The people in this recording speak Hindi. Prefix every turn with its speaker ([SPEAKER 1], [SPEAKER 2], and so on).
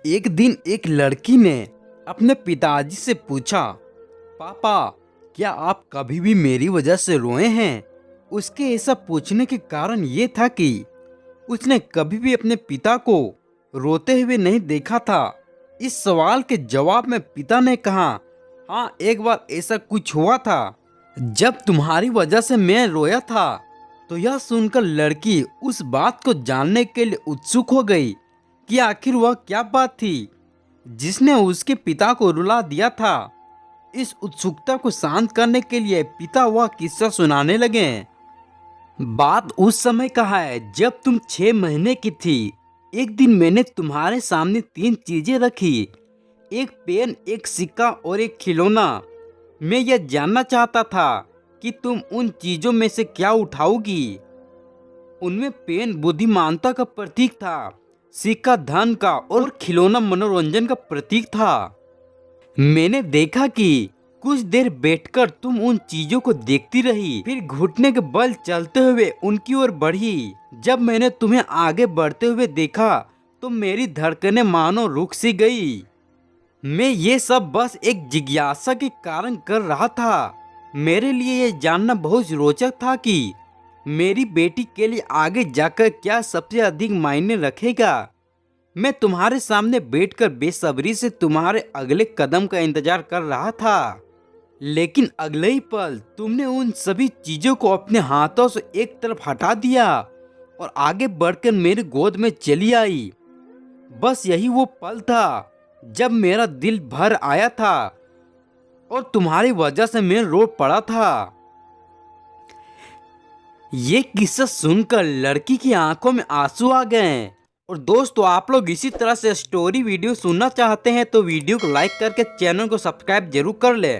[SPEAKER 1] एक दिन एक लड़की ने अपने पिताजी से पूछा, पापा क्या आप कभी भी मेरी वजह से रोए हैं? उसके ऐसा पूछने के कारण ये था कि उसने कभी भी अपने पिता को रोते हुए नहीं देखा था। इस सवाल के जवाब में पिता ने कहा, हाँ एक बार ऐसा कुछ हुआ था जब तुम्हारी वजह से मैं रोया था। तो यह सुनकर लड़की उस बात को जानने के लिए उत्सुक हो गई कि आखिर वह क्या बात थी जिसने उसके पिता को रुला दिया था। इस उत्सुकता को शांत करने के लिए पिता वह किस्सा सुनाने लगे। बात उस समय का है जब तुम 6 महीने की थी। एक दिन मैंने तुम्हारे सामने 3 चीजें रखी, एक पेन, एक सिक्का और एक खिलौना। मैं यह जानना चाहता था कि तुम उन चीजों में से क्या उठाओगी। उनमें पेन बुद्धिमानता का प्रतीक था, सिक्का धन का और खिलौना मनोरंजन का प्रतीक था। मैंने देखा कि कुछ देर बैठकर तुम उन चीजों को देखती रही, फिर घुटने के बल चलते हुए उनकी ओर बढ़ी। जब मैंने तुम्हें आगे बढ़ते हुए देखा तो मेरी धड़कनें मानो रुक सी गई। मैं ये सब बस एक जिज्ञासा के कारण कर रहा था। मेरे लिए ये जानना बहुत रोचक था कि मेरी बेटी के लिए आगे जाकर क्या सबसे अधिक मायने रखेगा। मैं तुम्हारे सामने बैठकर बेसब्री से तुम्हारे अगले कदम का इंतजार कर रहा था, लेकिन अगले ही पल तुमने उन सभी चीजों को अपने हाथों से एक तरफ हटा दिया और आगे बढ़कर मेरी गोद में चली आई। बस यही वो पल था जब मेरा दिल भर आया था और तुम्हारी वजह से मैं रो पड़ा था। ये किस्सा सुनकर लड़की की आंखों में आंसू आ गए। और दोस्तों, आप लोग इसी तरह से स्टोरी वीडियो सुनना चाहते हैं तो वीडियो को लाइक करके चैनल को सब्सक्राइब जरूर कर ले।